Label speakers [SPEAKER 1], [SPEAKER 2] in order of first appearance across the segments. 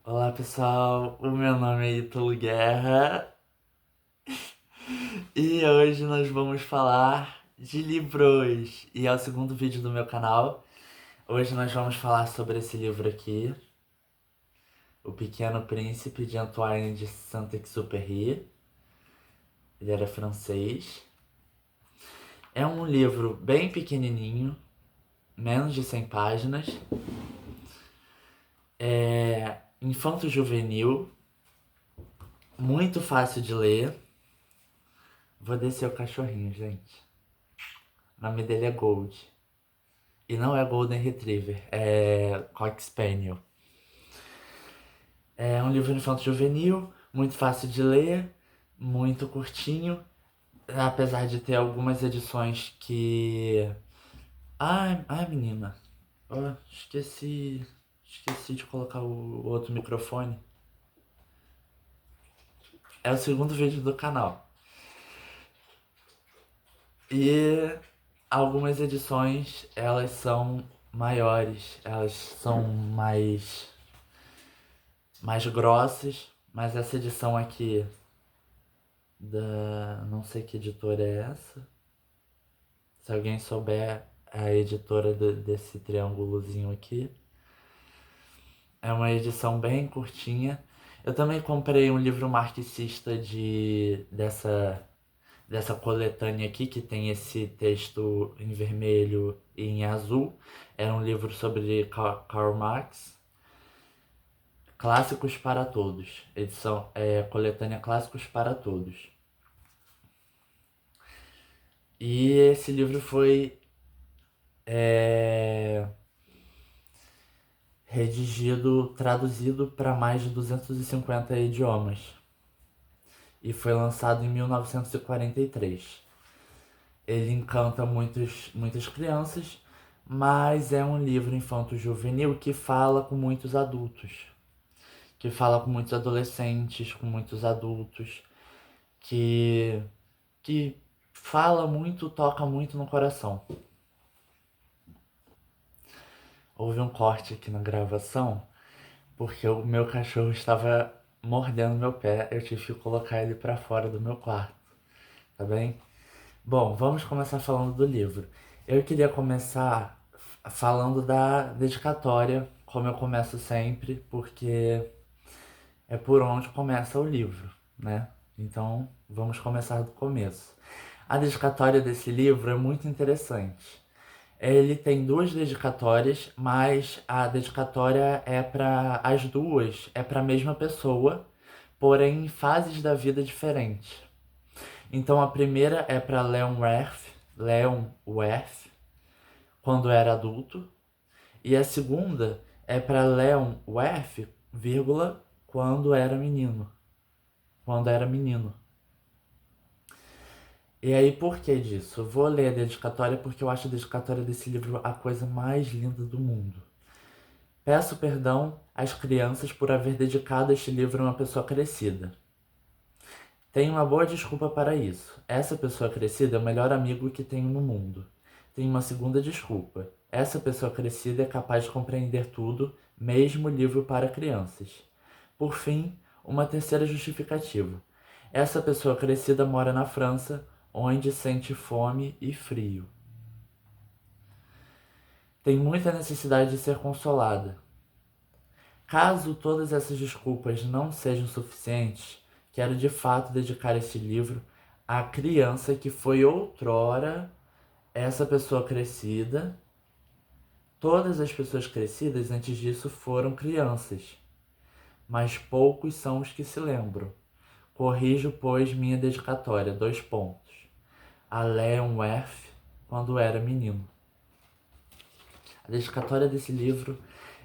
[SPEAKER 1] Olá pessoal, o meu nome é Ítalo Guerra e hoje nós vamos falar de livros e é o segundo vídeo do meu canal. Hoje nós vamos falar sobre esse livro aqui, O Pequeno Príncipe de Antoine de Saint-Exupéry. Ele era francês. É um livro bem pequenininho, menos de 100 páginas. É infanto-juvenil, muito fácil de ler. Vou descer o cachorrinho, gente. O nome dele é Gold. E não é Golden Retriever, é Cocker Spaniel. É um livro infanto-juvenil, muito fácil de ler, muito curtinho, apesar de ter algumas edições que... Ai menina, oh, esqueci de colocar o outro microfone. É o segundo vídeo do canal. E algumas edições, elas são maiores, elas são mais grossas, mas essa edição aqui da... não sei que editora é essa. Se alguém souber a editora desse triângulozinho aqui. É uma edição bem curtinha. Eu também comprei um livro marxista dessa coletânea aqui, que tem esse texto em vermelho e em azul. Era um livro sobre Karl Marx. Clássicos para Todos. Edição coletânea Clássicos para Todos. E esse livro foi redigido, traduzido para mais de 250 idiomas e foi lançado em 1943. Ele encanta muitas crianças, mas é um livro infanto-juvenil que fala com muitos adultos, que fala com muitos adolescentes, com muitos adultos, que, que fala muito, toca muito no coração. Houve um corte aqui na gravação, porque o meu cachorro estava mordendo meu pé, eu tive que colocar ele para fora do meu quarto, tá bem? Bom, vamos começar falando do livro. Eu queria começar falando da dedicatória, como eu começo sempre, porque é por onde começa o livro, né? Então, vamos começar do começo. A dedicatória desse livro é muito interessante. Ele tem duas dedicatórias, mas a dedicatória é para as duas, é para a mesma pessoa, porém em fases da vida diferentes. Então a primeira é para Leon Werth, quando era adulto, e a segunda é para Leon Werth, vírgula, quando era menino. E aí, por que disso? Eu vou ler a dedicatória porque eu acho a dedicatória desse livro a coisa mais linda do mundo. Peço perdão às crianças por haver dedicado este livro a uma pessoa crescida. Tenho uma boa desculpa para isso. Essa pessoa crescida é o melhor amigo que tenho no mundo. Tenho uma segunda desculpa. Essa pessoa crescida é capaz de compreender tudo, mesmo livro para crianças. Por fim, uma terceira justificativa. Essa pessoa crescida mora na França, onde sente fome e frio. Tem muita necessidade de ser consolada. Caso todas essas desculpas não sejam suficientes, quero de fato dedicar este livro à criança que foi outrora essa pessoa crescida. Todas as pessoas crescidas antes disso foram crianças, mas poucos são os que se lembram. Corrijo, pois, minha dedicatória, dois pontos. A Leon Werth, quando era menino. A dedicatória desse livro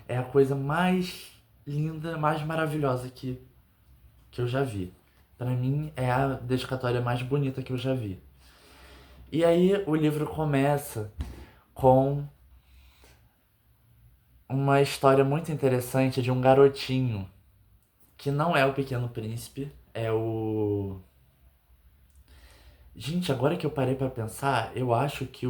[SPEAKER 1] é a coisa mais linda, mais maravilhosa que eu já vi. Pra mim é a dedicatória mais bonita que eu já vi. E aí o livro começa com uma história muito interessante de um garotinho que não é o Pequeno Príncipe, é o... Gente, agora que eu parei pra pensar, eu acho que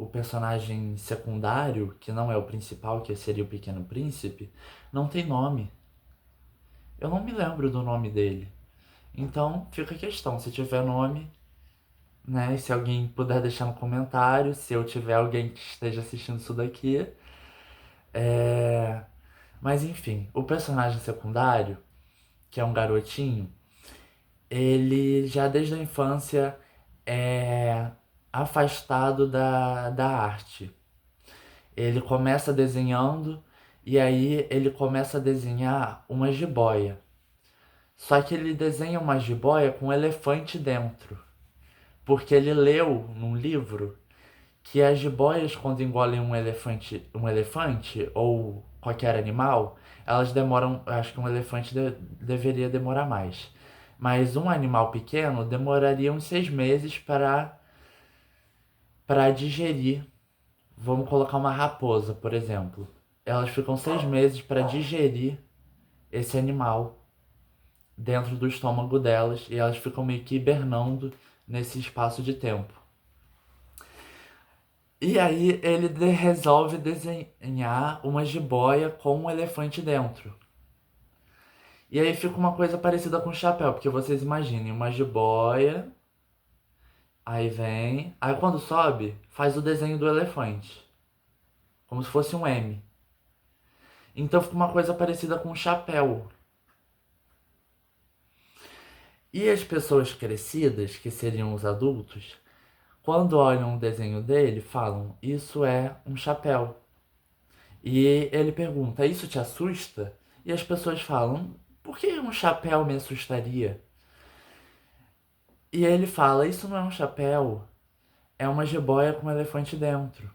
[SPEAKER 1] o personagem secundário, que não é o principal, que seria o Pequeno Príncipe, não tem nome. Eu não me lembro do nome dele. Então fica a questão, se tiver nome, né? Se alguém puder deixar no comentário, se eu tiver alguém que esteja assistindo isso daqui. Mas enfim, o personagem secundário, que é um garotinho, ele já desde a infância é afastado da arte. Ele começa desenhando e aí ele começa a desenhar uma jiboia. Só que ele desenha uma jiboia com um elefante dentro. Porque ele leu num livro que as jiboias, quando engolem um elefante ou qualquer animal, elas demoram. Acho que um elefante deveria demorar mais. Mas um animal pequeno demoraria uns 6 meses para digerir. Vamos colocar uma raposa, por exemplo. Elas ficam 6 meses para digerir esse animal dentro do estômago delas e elas ficam meio que hibernando nesse espaço de tempo. E aí ele resolve desenhar uma jiboia com um elefante dentro. E aí fica uma coisa parecida com o chapéu, porque vocês imaginem uma jiboia, aí vem, aí quando sobe, faz o desenho do elefante, como se fosse um M. Então fica uma coisa parecida com um chapéu. E as pessoas crescidas, que seriam os adultos, quando olham o desenho dele, falam: Isso é um chapéu. E ele pergunta: Isso te assusta? E as pessoas falam: Por que um chapéu me assustaria? E ele fala: Isso não é um chapéu, é uma jiboia com um elefante dentro.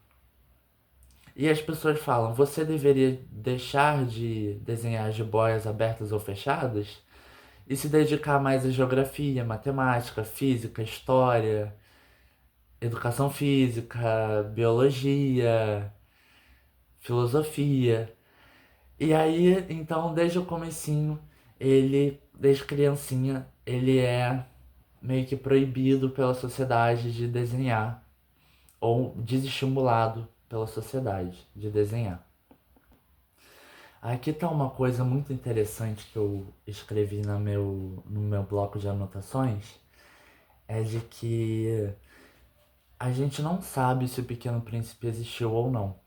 [SPEAKER 1] E as pessoas falam: Você deveria deixar de desenhar jiboias abertas ou fechadas e se dedicar mais à geografia, matemática, física, história, educação física, biologia, filosofia. E aí, então, desde o comecinho, ele, desde criancinha, ele é meio que proibido pela sociedade de desenhar, ou desestimulado pela sociedade de desenhar. Aqui tá uma coisa muito interessante que eu escrevi no meu bloco de anotações, é de que a gente não sabe se o Pequeno Príncipe existiu ou não.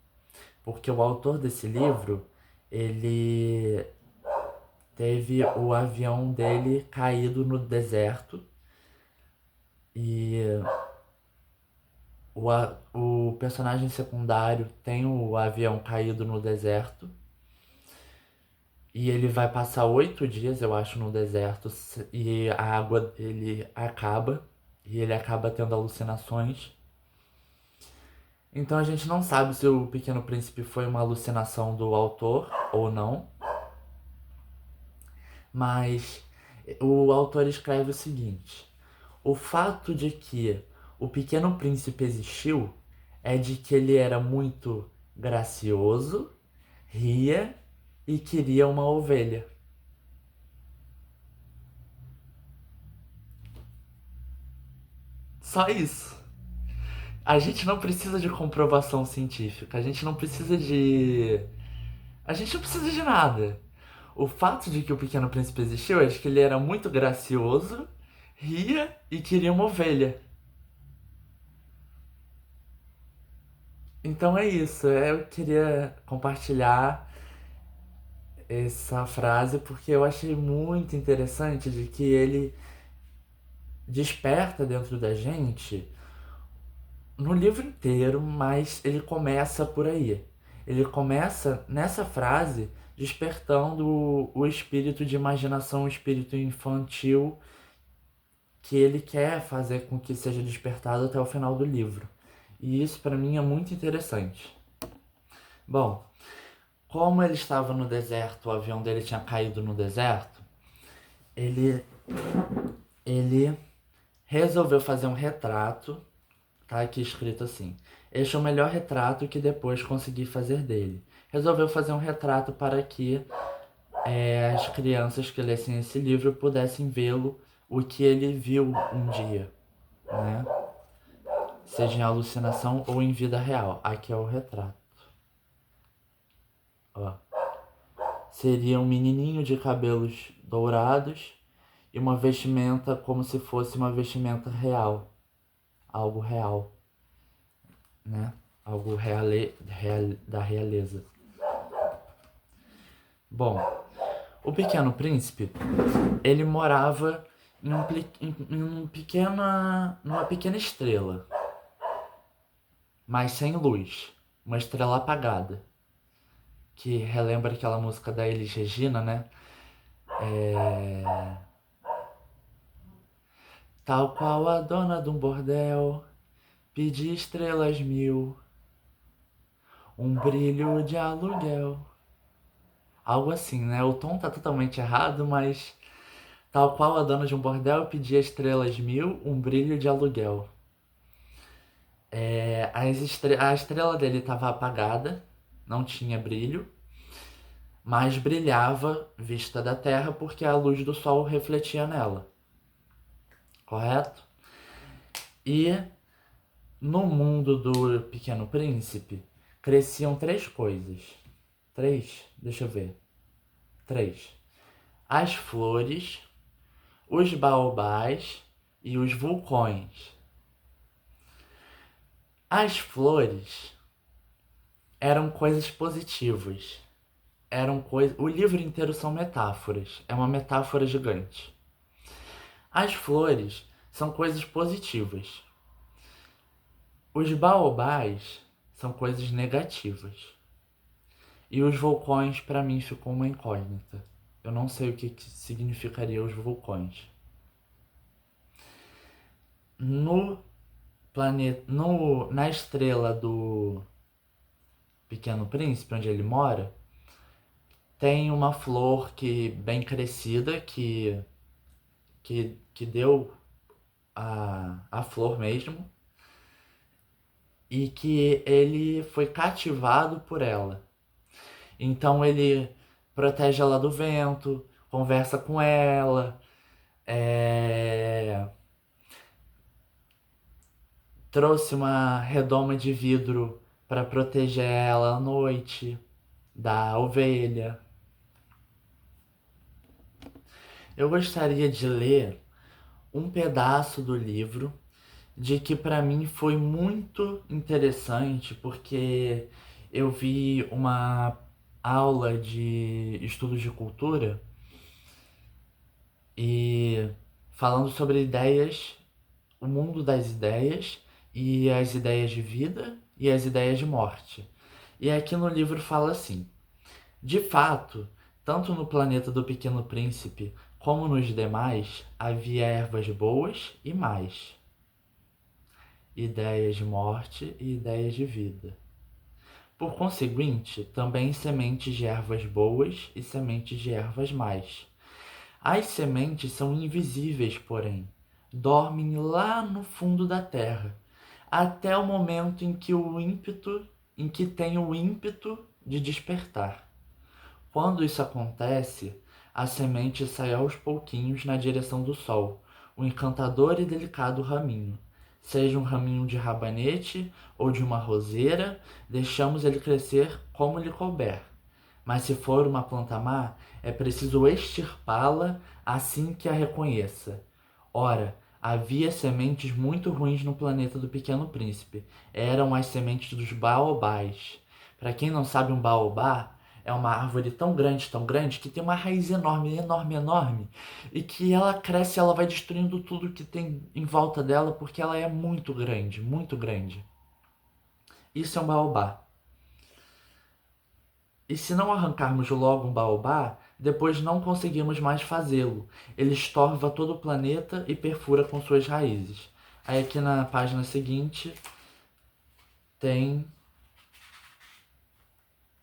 [SPEAKER 1] Porque o autor desse livro, ele teve o avião dele caído no deserto e o personagem secundário tem o avião caído no deserto e ele vai passar 8 dias, eu acho, no deserto e a água dele acaba e ele acaba tendo alucinações. Então a gente não sabe se o Pequeno Príncipe foi uma alucinação do autor ou não, mas o autor escreve o seguinte: o fato de que o Pequeno Príncipe existiu é de que ele era muito gracioso, ria e queria uma ovelha. Só isso. A gente não precisa de comprovação científica, a gente não precisa de. A gente não precisa de nada. O fato de que o Pequeno Príncipe existiu é de que ele era muito gracioso, ria e queria uma ovelha. Então é isso, eu queria compartilhar essa frase porque eu achei muito interessante de que ele desperta dentro da gente no livro inteiro, mas ele começa por aí. Ele começa nessa frase despertando o espírito de imaginação, o espírito infantil que ele quer fazer com que seja despertado até o final do livro. E isso para mim é muito interessante. Bom, como ele estava no deserto, o avião dele tinha caído no deserto, ele, ele resolveu fazer um retrato, tá aqui escrito assim: Este é o melhor retrato que depois consegui fazer dele. Resolveu fazer um retrato para que as crianças que lessem esse livro pudessem vê-lo, o que ele viu um dia, né? seja em alucinação ou em vida real. Aqui é o retrato. Ó. Seria um menininho de cabelos dourados e uma vestimenta como se fosse uma vestimenta real. Algo real, né? Algo da realeza. Bom, o Pequeno Príncipe, ele morava numa pequena estrela, mas sem luz, uma estrela apagada, que relembra aquela música da Elis Regina, né? Tal qual a dona de um bordel, pedi estrelas mil, um brilho de aluguel. Algo assim, né? O tom tá totalmente errado, mas tal qual a dona de um bordel pedia estrelas mil, um brilho de aluguel. A estrela dele estava apagada, não tinha brilho, mas brilhava vista da Terra porque a luz do Sol refletia nela. Correto? E no mundo do Pequeno Príncipe cresciam três coisas. Três? Deixa eu ver. Três. As flores, os baobás e os vulcões. As flores eram coisas positivas. O livro inteiro são metáforas. É uma metáfora gigante. As flores são coisas positivas. Os baobás são coisas negativas. E os vulcões, para mim, ficou uma incógnita. Eu não sei o que significaria os vulcões. No planeta, na estrela do Pequeno Príncipe, onde ele mora, tem uma flor que bem crescida que deu a flor mesmo e que ele foi cativado por ela. Então ele protege ela do vento, conversa com ela, trouxe uma redoma de vidro para proteger ela à noite da ovelha. Eu gostaria de ler um pedaço do livro de que para mim foi muito interessante porque eu vi uma aula de estudos de cultura e falando sobre ideias, o mundo das ideias e as ideias de vida e as ideias de morte. E aqui no livro fala assim: de fato, tanto no planeta do Pequeno Príncipe como nos demais havia ervas boas e más, ideias de morte e ideias de vida. Por conseguinte, também sementes de ervas boas e sementes de ervas más. As sementes são invisíveis, porém, dormem lá no fundo da terra, até o momento em que tem o ímpeto de despertar. Quando isso acontece, a semente sai aos pouquinhos na direção do sol, um encantador e delicado raminho. Seja um raminho de rabanete ou de uma roseira, deixamos ele crescer como lhe couber. Mas se for uma planta má, é preciso extirpá-la assim que a reconheça. Ora, havia sementes muito ruins no planeta do Pequeno Príncipe. Eram as sementes dos baobás. Para quem não sabe, um baobá é uma árvore tão grande, que tem uma raiz enorme, enorme, enorme, e que ela cresce, ela vai destruindo tudo que tem em volta dela, porque ela é muito grande, muito grande. Isso é um baobá. E se não arrancarmos logo um baobá, depois não conseguimos mais fazê-lo. Ele estorva todo o planeta e perfura com suas raízes. Aí aqui na página seguinte tem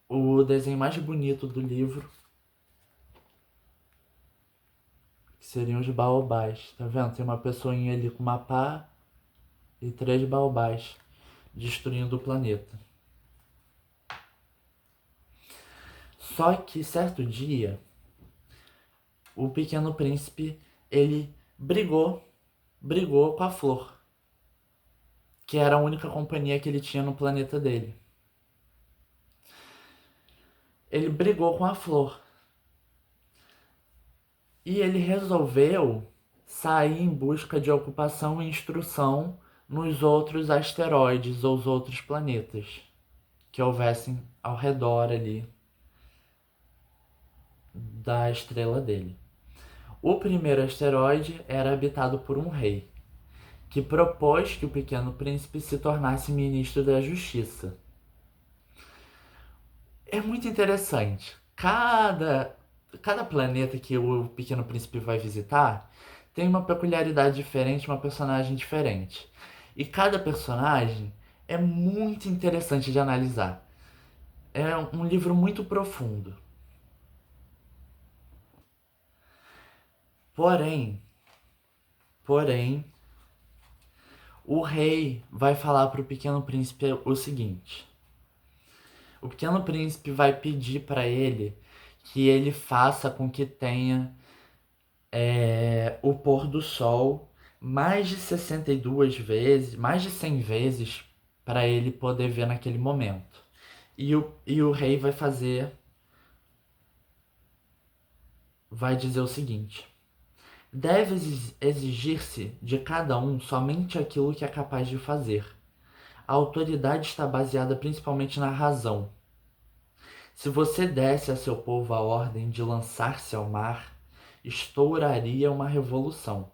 [SPEAKER 1] o desenho mais bonito do livro, que seriam os baobás. Tá vendo? Tem uma pessoinha ali com uma pá e três baobás destruindo o planeta. Só que certo dia, o Pequeno Príncipe, ele brigou com a flor, que era a única companhia que ele tinha no planeta dele. Ele brigou com a flor. E ele resolveu sair em busca de ocupação e instrução nos outros asteroides ou os outros planetas que houvessem ao redor ali da estrela dele. O primeiro asteroide era habitado por um rei, que propôs que o Pequeno Príncipe se tornasse ministro da Justiça. É muito interessante. Cada planeta que o Pequeno Príncipe vai visitar tem uma peculiaridade diferente, uma personagem diferente. E cada personagem é muito interessante de analisar. É um livro muito profundo. Porém, porém, o rei vai falar para o Pequeno Príncipe o seguinte: o Pequeno Príncipe vai pedir para ele que ele faça com que tenha o pôr do sol mais de 62 vezes, mais de 100 vezes para ele poder ver naquele momento. E o rei vai dizer o seguinte: deve exigir-se de cada um somente aquilo que é capaz de fazer. A autoridade está baseada principalmente na razão. Se você desse a seu povo a ordem de lançar-se ao mar, estouraria uma revolução.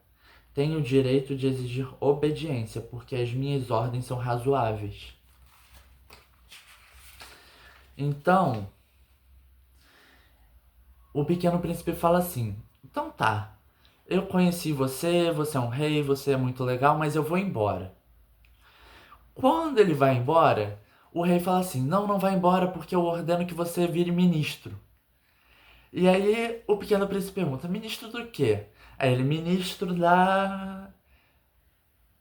[SPEAKER 1] Tenho o direito de exigir obediência, porque as minhas ordens são razoáveis. Então, o Pequeno Príncipe fala assim: então tá, eu conheci você, você é um rei, você é muito legal, mas eu vou embora. Quando ele vai embora, o rei fala assim: não, não vai embora porque eu ordeno que você vire ministro. E aí o Pequeno Príncipe pergunta: ministro do quê? Aí ele: ministro da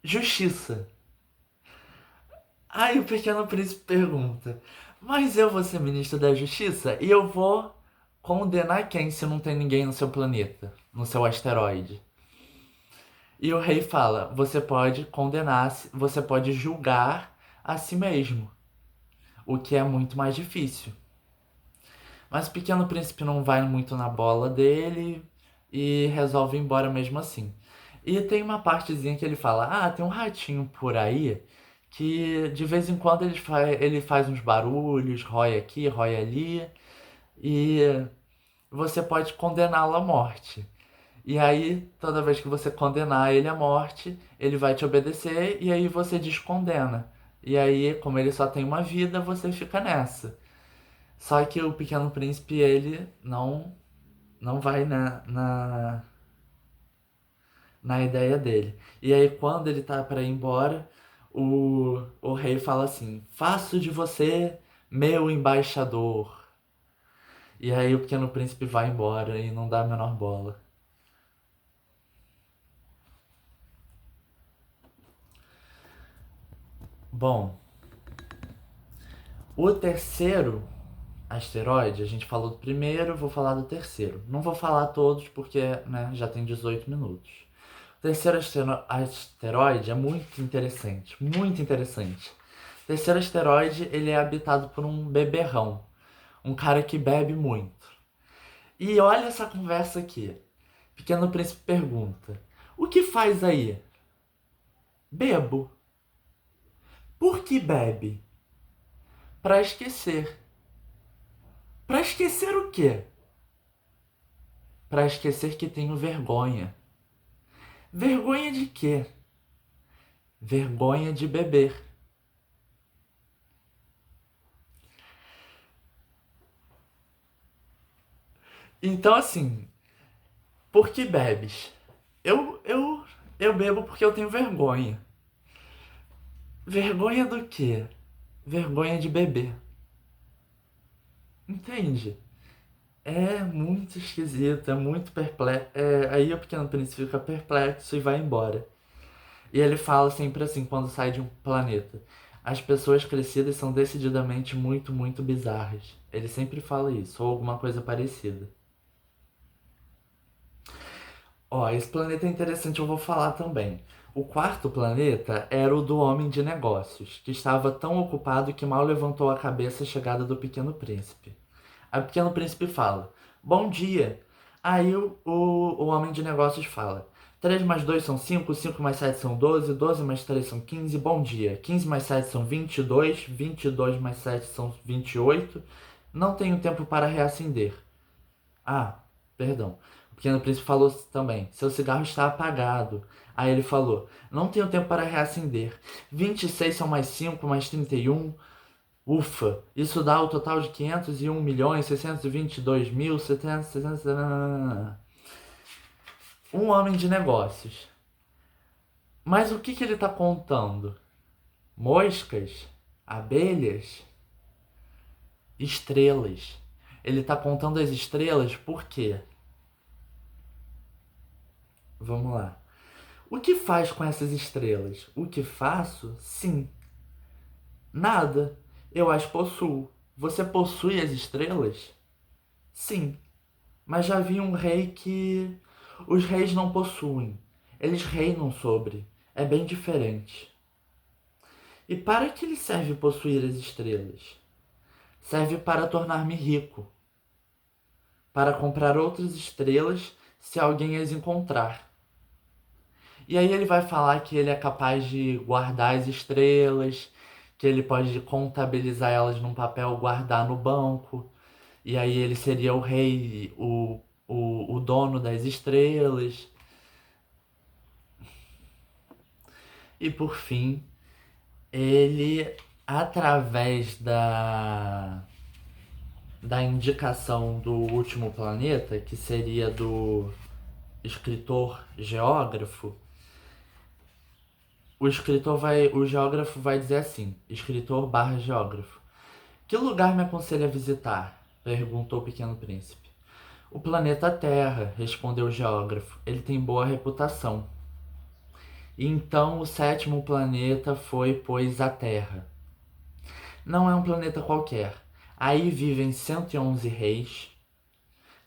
[SPEAKER 1] Justiça. Aí o Pequeno Príncipe pergunta: mas eu vou ser ministro da Justiça e eu vou condenar quem se não tem ninguém no seu planeta, no seu asteroide? E o rei fala: você pode condenar, você pode julgar a si mesmo, o que é muito mais difícil. Mas o Pequeno Príncipe não vai muito na bola dele e resolve ir embora mesmo assim. E tem uma partezinha que ele fala: ah, tem um ratinho por aí que de vez em quando ele faz uns barulhos, rói aqui, rói ali, e você pode condená-lo à morte. E aí, toda vez que você condenar ele à morte, ele vai te obedecer e aí você descondena. E aí, como ele só tem uma vida, você fica nessa. Só que o Pequeno Príncipe, ele não vai na ideia dele. E aí, quando ele tá para ir embora, o rei fala assim: faço de você meu embaixador. E aí, o Pequeno Príncipe vai embora e não dá a menor bola. Bom, o terceiro asteroide, a gente falou do primeiro, vou falar do terceiro. Não vou falar todos porque né, já tem 18 minutos. O terceiro asteroide é muito interessante, muito interessante. O terceiro asteroide, ele é habitado por um beberrão, um cara que bebe muito. E olha essa conversa aqui. Pequeno Príncipe pergunta: o que faz aí? Bebo. Por que bebe? Para esquecer. Para esquecer o quê? Para esquecer que tenho vergonha. Vergonha de quê? Vergonha de beber. Então, assim, por que bebes? Eu, eu, eu bebo porque eu tenho vergonha. Vergonha do quê? Vergonha de beber. Entende? É muito esquisito, é muito perplexo. Aí o Pequeno Príncipe fica perplexo e vai embora. E ele fala sempre assim quando sai de um planeta: as pessoas crescidas são decididamente muito, muito bizarras. Ele sempre fala isso, ou alguma coisa parecida. Ó, esse planeta é interessante, eu vou falar também. O quarto planeta era o do homem de negócios, que estava tão ocupado que mal levantou a cabeça à chegada do Pequeno Príncipe. Aí o Pequeno Príncipe fala: Bom dia. Aí o homem de negócios fala: 3 mais 2 são 5, 5 mais 7 são 12, 12 mais 3 são 15, bom dia. 15 mais 7 são 22, 22 mais 7 são 28. Não tenho tempo para reacender. Ah, perdão. O Pequeno Príncipe falou também: Seu cigarro está apagado. Aí ele falou: Não tenho tempo para reacender. 26 são mais 5 mais 31. Ufa, isso dá o total de 501 milhões 622 mil 700. Um homem de negócios. Mas o que ele está contando? Moscas? Abelhas? Estrelas. Ele está contando as estrelas por quê? Vamos lá. O que faz com essas estrelas? O que faço? Sim. Nada. Eu as possuo. Você possui as estrelas? Sim. Mas já vi um rei que os reis não possuem. Eles reinam sobre. É bem diferente. E para que lhe serve possuir as estrelas? Serve para tornar-me rico. Para comprar outras estrelas se alguém as encontrar. E aí ele vai falar que ele é capaz de guardar as estrelas, que ele pode contabilizar elas num papel, guardar no banco. E aí ele seria o rei, o dono das estrelas. E por fim, ele, através da indicação do último planeta, que seria do escritor geógrafo, o geógrafo vai dizer assim, escritor barra geógrafo. Que lugar me aconselha a visitar? Perguntou o Pequeno Príncipe. O planeta Terra, respondeu o geógrafo. Ele tem boa reputação. E então o sétimo planeta foi, pois, a Terra. Não é um planeta qualquer. Aí vivem 111 reis,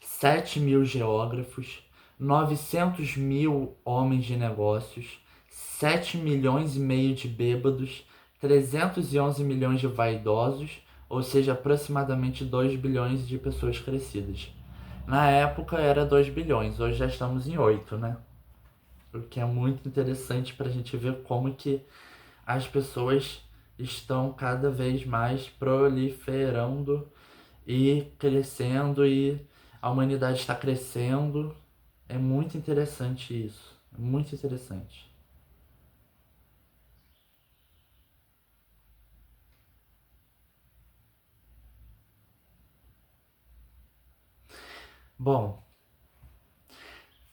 [SPEAKER 1] 7.000 geógrafos, 900 mil homens de negócios, 7 milhões e meio de bêbados, 311 milhões de vaidosos, ou seja, aproximadamente 2 bilhões de pessoas crescidas. Na época era 2 bilhões, hoje já estamos em 8, né? O que é muito interessante para a gente ver como que as pessoas estão cada vez mais proliferando e crescendo e a humanidade está crescendo. É muito interessante isso. É muito interessante. Bom,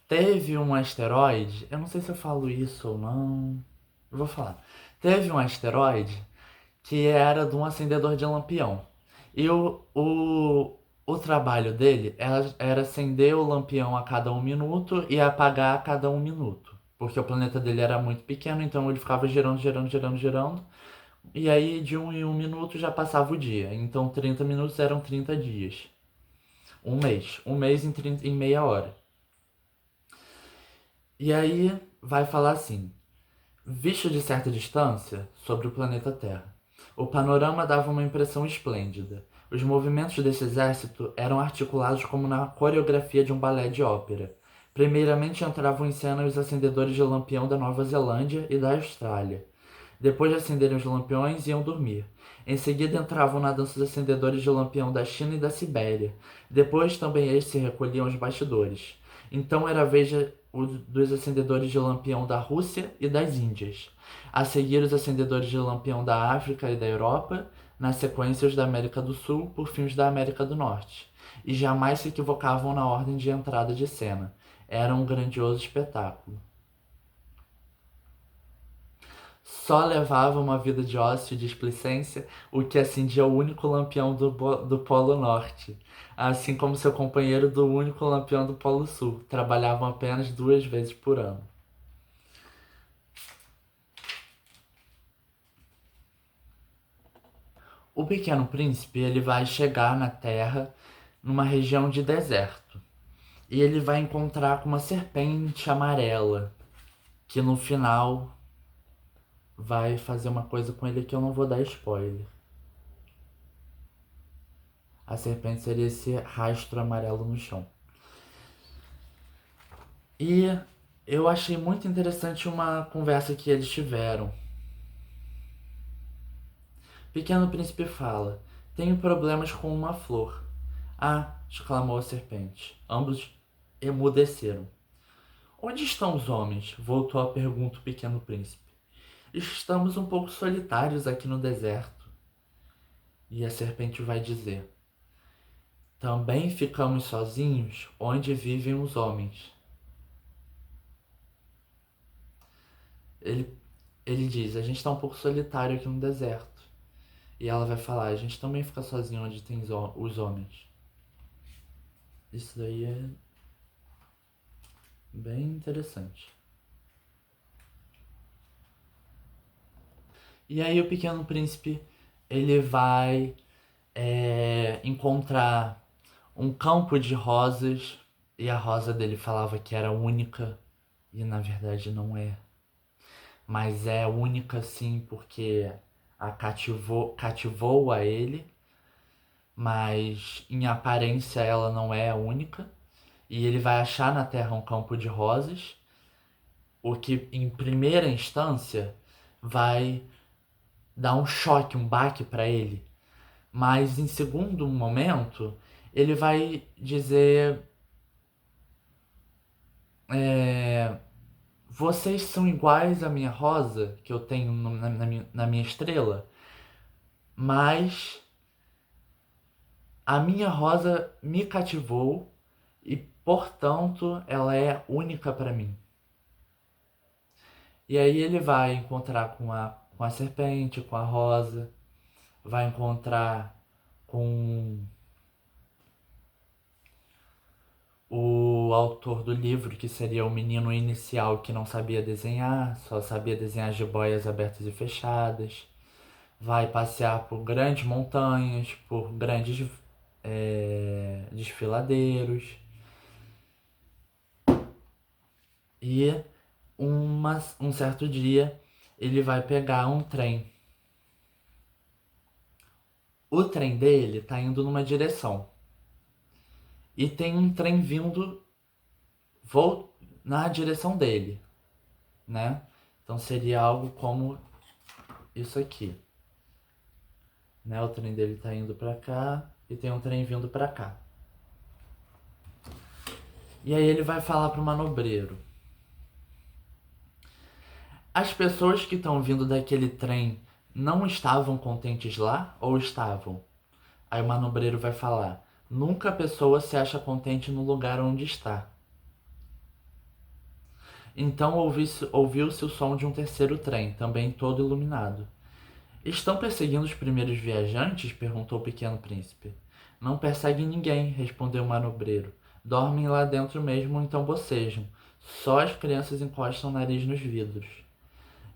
[SPEAKER 1] teve um asteroide, eu não sei se eu falo isso ou não. Eu vou falar. Teve um asteroide que era de um acendedor de lampião. E o trabalho dele era acender o lampião a cada 1 minuto e apagar a cada 1 minuto. Porque o planeta dele era muito pequeno, então ele ficava girando, girando, girando, girando. E aí de 1 em 1 minuto já passava o dia. Então 30 minutos eram 30 dias. Um mês. Um mês em meia hora. E aí vai falar assim. Visto de certa distância, sobre o planeta Terra, o panorama dava uma impressão esplêndida. Os movimentos desse exército eram articulados como na coreografia de um balé de ópera. Primeiramente entravam em cena os acendedores de lampião da Nova Zelândia e da Austrália. Depois de acenderem os lampiões, iam dormir. Em seguida entravam na dança os acendedores de lampião da China e da Sibéria. Depois também eles se recolhiam aos bastidores. Então era a vez dos acendedores de lampião da Rússia e das Índias. A seguir os acendedores de lampião da África e da Europa, na sequência os da América do Sul, por fim os da América do Norte. E jamais se equivocavam na ordem de entrada de cena. Era um grandioso espetáculo. Só levava uma vida de ócio e displicência, o que acendia o único lampião do Polo Norte, assim como seu companheiro do único lampião do Polo Sul. Trabalhavam apenas 2 vezes por ano. O Pequeno Príncipe ele vai chegar na Terra numa região de deserto e ele vai encontrar com uma serpente amarela. que no final vai fazer uma coisa com ele que eu não vou dar spoiler. A serpente seria esse rastro amarelo no chão. E eu achei muito interessante uma conversa que eles tiveram. Pequeno Príncipe fala: tenho problemas com uma flor. Ah! Exclamou a serpente. Ambos emudeceram. Onde estão os homens? Voltou a pergunta o Pequeno Príncipe. Estamos um pouco solitários aqui no deserto. E a serpente vai dizer: também ficamos sozinhos onde vivem os homens. Ele, ele diz: a gente está um pouco solitário aqui no deserto. E ela vai falar: a gente também fica sozinho onde tem os homens. Isso daí é bem interessante. E aí o Pequeno Príncipe ele vai encontrar um campo de rosas e a rosa dele falava que era única e na verdade não é. Mas é única sim porque a cativou a ele, mas em aparência ela não é a única. E ele vai achar na Terra um campo de rosas, o que em primeira instância vai dar um choque, um baque para ele. Mas em segundo momento, ele vai dizer: vocês são iguais à minha rosa, que eu tenho na minha estrela, mas a minha rosa me cativou e, portanto, ela é única para mim. E aí ele vai encontrar com a serpente, com a rosa, vai encontrar com o autor do livro, que seria o menino inicial que não sabia desenhar, só sabia desenhar jiboias abertas e fechadas. Vai passear por grandes montanhas, por grandes desfiladeiros. E um certo dia ele vai pegar um trem. O trem dele tá indo numa direção. E tem um trem vindo na direção dele, né? Então seria algo como isso aqui, né? O trem dele tá indo para cá e tem um trem vindo para cá. E aí ele vai falar pro manobreiro: as pessoas que estão vindo daquele trem não estavam contentes lá ou estavam? Aí o manobreiro vai falar: nunca a pessoa se acha contente no lugar onde está. Então ouviu-se o som de um terceiro trem, também todo iluminado. Estão perseguindo os primeiros viajantes? Perguntou o Pequeno Príncipe. Não perseguem ninguém, respondeu o manobreiro. Dormem lá dentro mesmo ou então bocejam. Só as crianças encostam o nariz nos vidros.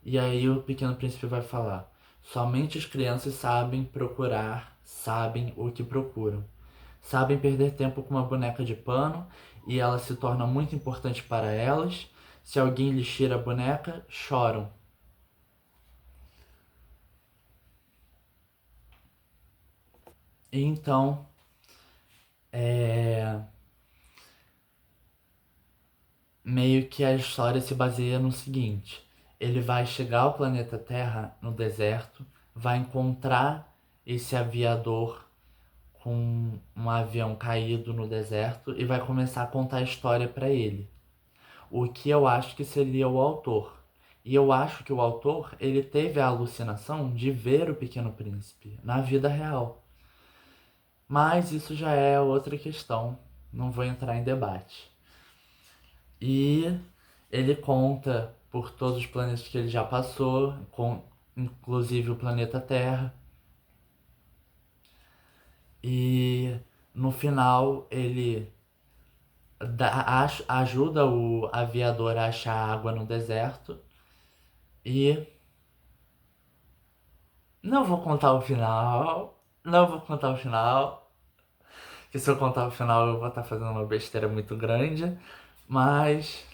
[SPEAKER 1] E aí o Pequeno Príncipe vai falar: somente as crianças sabem procurar, sabem o que procuram. Sabem perder tempo com uma boneca de pano e ela se torna muito importante para elas. Se alguém lhes tira a boneca, choram. E então, meio que a história se baseia no seguinte: ele vai chegar ao planeta Terra no deserto, vai encontrar esse aviador com um avião caído no deserto e vai começar a contar a história para ele. O que eu acho que seria o autor. E eu acho que o autor, ele teve a alucinação de ver o Pequeno Príncipe na vida real. Mas isso já é outra questão, não vou entrar em debate. E ele conta por todos os planetas que ele já passou, inclusive o planeta Terra. E no final ele ajuda o aviador a achar água no deserto. E não vou contar o final. Não vou contar o final. Que se eu contar o final eu vou estar fazendo uma besteira muito grande. Mas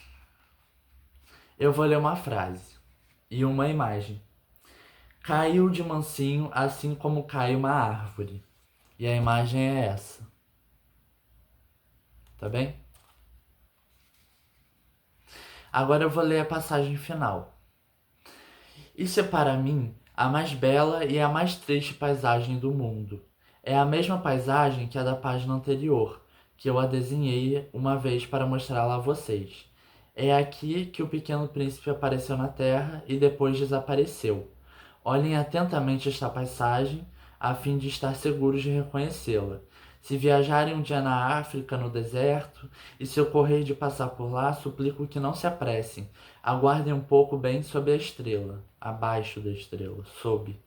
[SPEAKER 1] Eu vou ler uma frase e uma imagem. Caiu de mansinho, assim como cai uma árvore. E a imagem é essa, tá bem? Agora eu vou ler a passagem final. Isso é para mim a mais bela e a mais triste paisagem do mundo. É a mesma paisagem que a da página anterior, que eu a desenhei uma vez para mostrá-la a vocês. É aqui que o Pequeno Príncipe apareceu na Terra e depois desapareceu. Olhem atentamente esta paisagem, a fim de estar seguros de reconhecê-la. Se viajarem um dia na África, no deserto, e se ocorrer de passar por lá, suplico que não se apressem. Aguardem um pouco bem sob a estrela, abaixo da estrela, sob.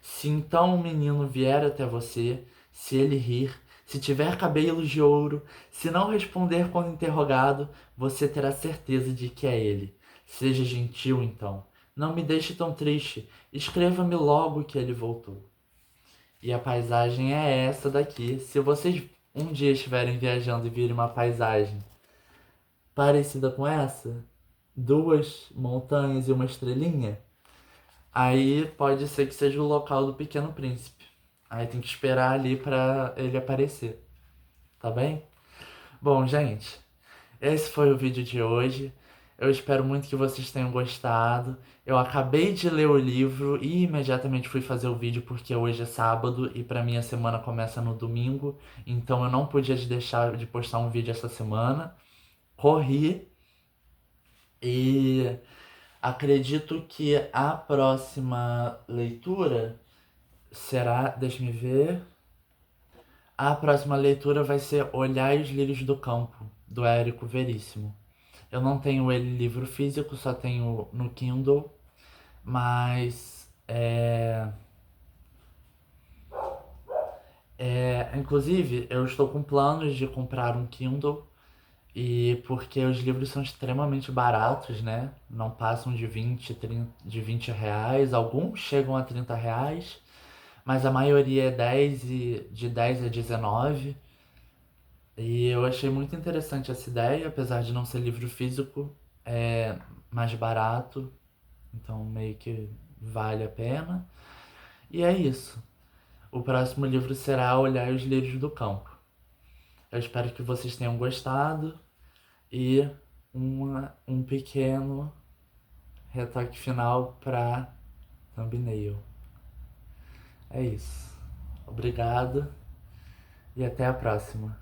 [SPEAKER 1] Se então um menino vier até você, se ele rir, se tiver cabelos de ouro, se não responder quando interrogado, você terá certeza de que é ele. Seja gentil, então. Não me deixe tão triste. Escreva-me logo que ele voltou. E a paisagem é essa daqui. Se vocês um dia estiverem viajando e virem uma paisagem parecida com essa, duas montanhas e uma estrelinha, aí pode ser que seja o local do Pequeno Príncipe. Aí tem que esperar ali pra ele aparecer, tá bem? Bom, gente, esse foi o vídeo de hoje. Eu espero muito que vocês tenham gostado. Eu acabei de ler o livro e imediatamente fui fazer o vídeo porque hoje é sábado e pra mim a semana começa no domingo, então eu não podia deixar de postar um vídeo essa semana. Corri e acredito que a próxima leitura será, deixa me ver. A próxima leitura vai ser Olhai os Lírios do Campo, do Érico Veríssimo. Eu não tenho ele livro físico, só tenho no Kindle, mas inclusive eu estou com planos de comprar um Kindle e porque os livros são extremamente baratos, né? Não passam de 20, 30, de 20 reais, alguns chegam a 30 reais, mas a maioria é 10 e de 10 a 19. E eu achei muito interessante essa ideia, apesar de não ser livro físico, é mais barato, então meio que vale a pena. E é isso. O próximo livro será Olhar os Lírios do Campo. Eu espero que vocês tenham gostado e um pequeno retoque final para thumbnail. É isso. Obrigado e até a próxima.